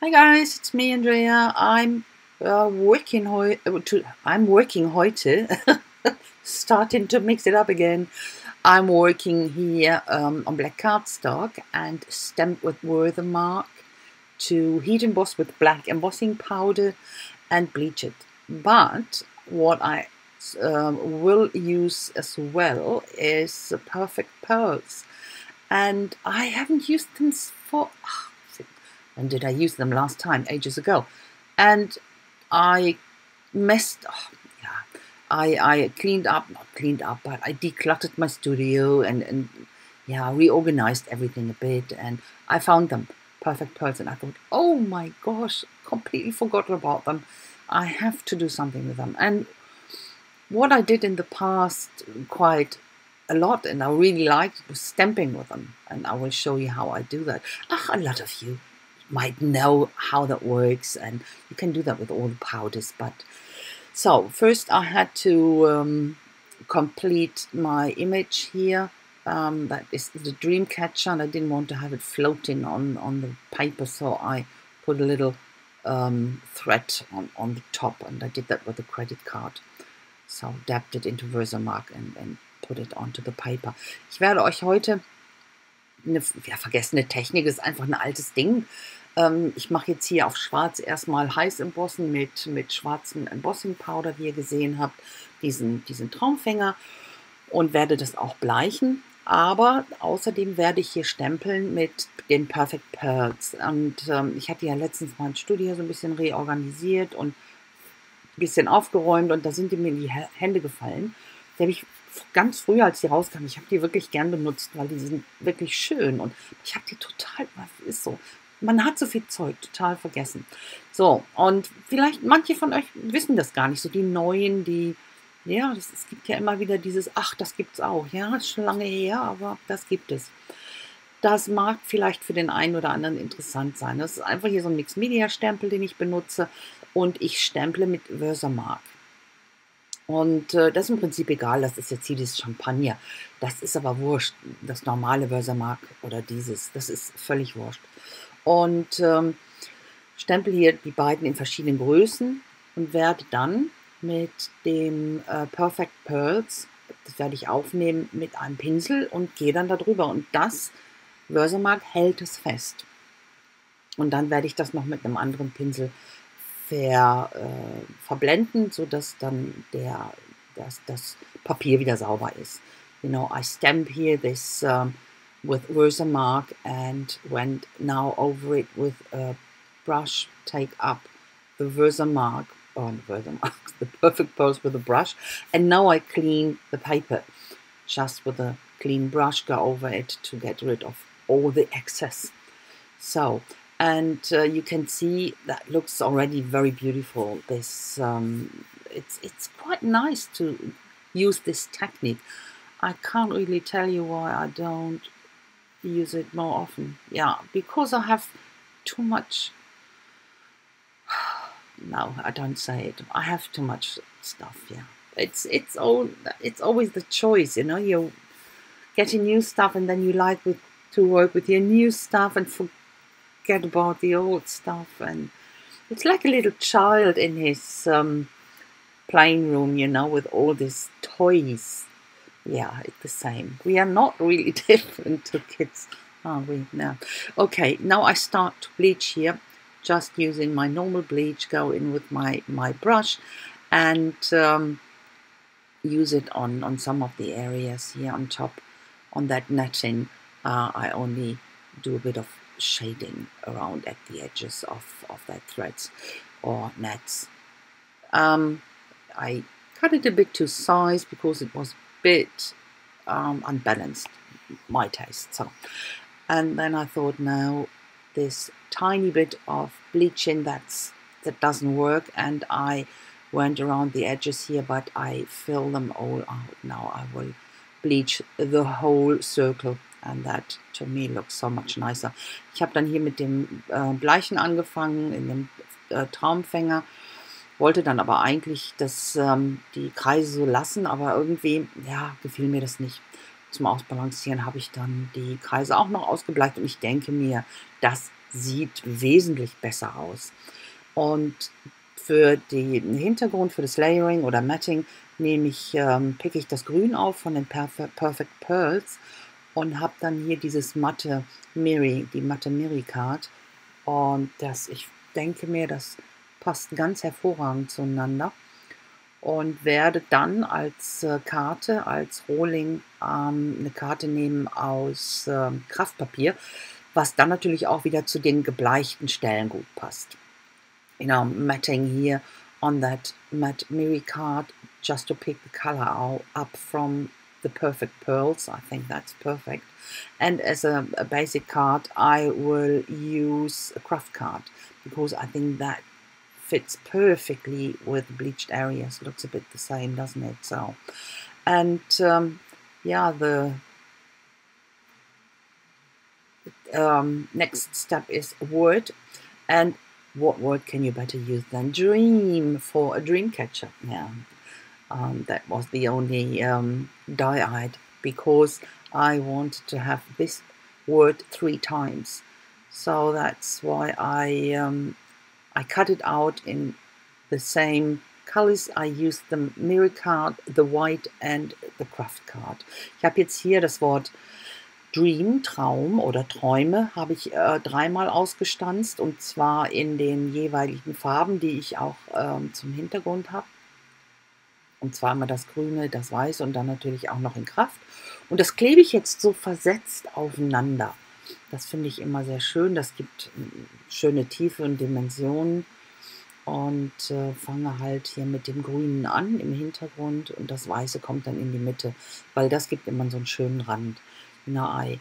Hi guys, it's me Andrea. I'm working heute. Starting to mix it up again. I'm working here on black cardstock and stamped with Wörtermark to heat emboss with black embossing powder and bleach it. But what I will use as well is perfect pearls, and I haven't used them for. When did I use them last time? Ages ago. And I messed. Oh, yeah, I cleaned up, not cleaned up, but I decluttered my studio and yeah, reorganized everything a bit, and I found them, perfect pearls, and I thought, oh my gosh, completely forgot about them. I have to do something with them. And what I did in the past quite a lot, and I really liked, was stamping with them, and I will show you how I do that. A lot of you might know how that works, and you can do that with all the powders. But so first I had to complete my image here. That is the dream catcher, and I didn't want to have it floating on the paper, so I put a little thread on the top, and I did that with a credit card. So dabbed it into Wörtermark and put it onto the paper. Ich werde euch heute vergessene Technik, ist einfach ein altes Ding. Ich mache jetzt hier auf schwarz erstmal heiß embossen mit schwarzem Embossing Powder, wie ihr gesehen habt, diesen Traumfänger, und werde das auch bleichen. Aber außerdem werde ich hier stempeln mit den Perfect Pearls. Und ich hatte ja letztens mein Studio so ein bisschen reorganisiert und ein bisschen aufgeräumt, und da sind die mir in die Hände gefallen. Die habe ich ganz früh, als die rauskamen, ich habe die wirklich gern benutzt, weil die sind wirklich schön, und ich habe die total, ist so, man hat so viel Zeug total vergessen. So, und vielleicht manche von euch wissen das gar nicht, so die Neuen, die, ja, es gibt ja immer wieder dieses, ach, das gibt's auch, ja, ist schon lange her, aber das gibt es. Das mag vielleicht für den einen oder anderen interessant sein. Das ist einfach hier so ein Mixed-Media-Stempel, den ich benutze, und ich stemple mit Wörtermark. Und das ist im Prinzip egal, das ist jetzt hier dieses Champagner. Das ist aber wurscht, das normale Wörtermark oder dieses, das ist völlig wurscht. Und stempel hier die beiden in verschiedenen Größen und werde dann mit dem Perfect Pearls, das werde ich aufnehmen mit einem Pinsel und gehe dann darüber, und das Wörtermark hält es fest. Und dann werde ich das noch mit einem anderen Pinsel verblenden, sodass dann das Papier wieder sauber ist. You know, I stamp here this with Wörtermark and went now over it with a brush, take up the Wörtermark, the perfect pearls with a brush, and now I clean the paper just with a clean brush, go over it to get rid of all the excess. So, and you can see that looks already very beautiful. This it's quite nice to use this technique. I can't really tell you why I don't use it more often. Yeah, because I have too much. No, I don't say it. I have too much stuff. Yeah, it's always the choice. You know, you're getting new stuff, and then you like to work with your new stuff and forget about the old stuff. And it's like a little child in his playing room, you know, with all these toys. Yeah, it's the same. We are not really different to kids, are we? No. Okay, now I start to bleach here, just using my normal bleach, go in with my brush, and use it on some of the areas here on top, on that netting. I only do a bit of shading around at the edges of that threads or nets. I cut it a bit to size because it was a bit unbalanced, my taste. So, and then I thought, now this tiny bit of bleaching that doesn't work, and I went around the edges here, but I fill them all out. Now I will bleach the whole circle, and that to me looks so much nicer. Ich habe dann hier mit dem Bleichen angefangen, in dem Traumfänger, wollte dann aber eigentlich die Kreise so lassen, aber irgendwie, ja, gefiel mir das nicht. Zum Ausbalancieren habe ich dann die Kreise auch noch ausgebleicht, und ich denke mir, das sieht wesentlich besser aus. Und für den Hintergrund, für das Layering oder Matting, picke ich das Grün auf von den Perfect Pearls und habe dann hier dieses matte Miri, die matte Miri Card. Und ich denke mir, das passt ganz hervorragend zueinander. Und werde dann als Karte, als Rohling eine Karte nehmen aus Kraftpapier, was dann natürlich auch wieder zu den gebleichten Stellen gut passt. Matting here on that matte Miri card just to pick the color up from the perfect pearls. I think that's perfect. And as a basic card, I will use a craft card because I think that fits perfectly with bleached areas. Looks a bit the same, doesn't it? So, and yeah, the next step is word. And what word can you better use than dream for a dream catcher? Yeah, that was the only die I had because I wanted to have this word 3 times. So that's why I cut it out in the same colors. I used the Mirror Card, the White and the Craft Card. Ich habe jetzt hier das Wort Dream, Traum oder Träume, habe ich 3-mal ausgestanzt und zwar in den jeweiligen Farben, die ich auch zum Hintergrund habe. Und zwar einmal das Grüne, das Weiße und dann natürlich auch noch in Kraft. Und das klebe ich jetzt so versetzt aufeinander. Das finde ich immer sehr schön. Das gibt schöne Tiefe und Dimensionen. Und fange halt hier mit dem Grünen an im Hintergrund und das Weiße kommt dann in die Mitte, weil das gibt immer so einen schönen Rand. Now I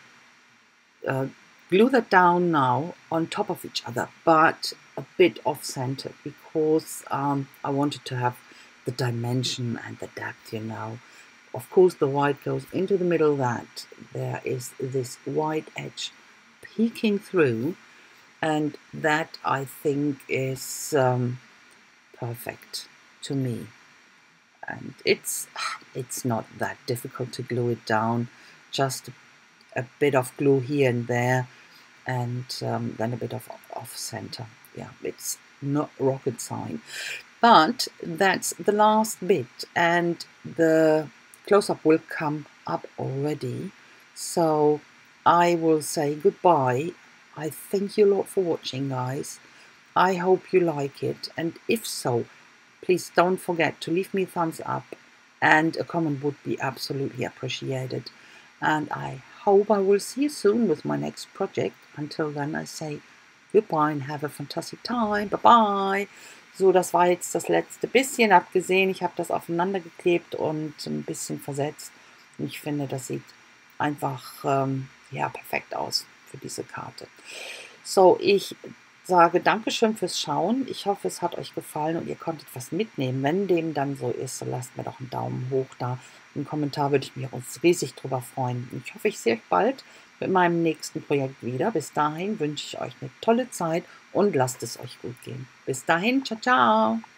glue that down now on top of each other, but a bit off center because I wanted to have the dimension and the depth, Of course, the white goes into the middle, that there is this white edge peeking through, and that I think is perfect to me. And it's not that difficult to glue it down, just a bit of glue here and there, and then a bit of off center. Yeah, it's not rocket science. But that's the last bit, and the close-up will come up already. So I will say goodbye. I thank you a lot for watching, guys. I hope you like it, and if so, please don't forget to leave me a thumbs up, and a comment would be absolutely appreciated. And I hope I will see you soon with my next project. Until then, I say goodbye and have a fantastic time. Bye-bye. So, das war jetzt das letzte bisschen. Habt gesehen, ich habe das aufeinander geklebt und ein bisschen versetzt. Und ich finde, das sieht einfach ja, perfekt aus für diese Karte. So, ich sage Dankeschön fürs Schauen. Ich hoffe, es hat euch gefallen und ihr konntet was mitnehmen. Wenn dem dann so ist, so lasst mir doch einen Daumen hoch da. Einen Kommentar würde ich mich auch riesig drüber freuen. Und ich hoffe, ich sehe euch bald mit meinem nächsten Projekt wieder. Bis dahin wünsche ich euch eine tolle Zeit und lasst es euch gut gehen. Bis dahin, ciao, ciao.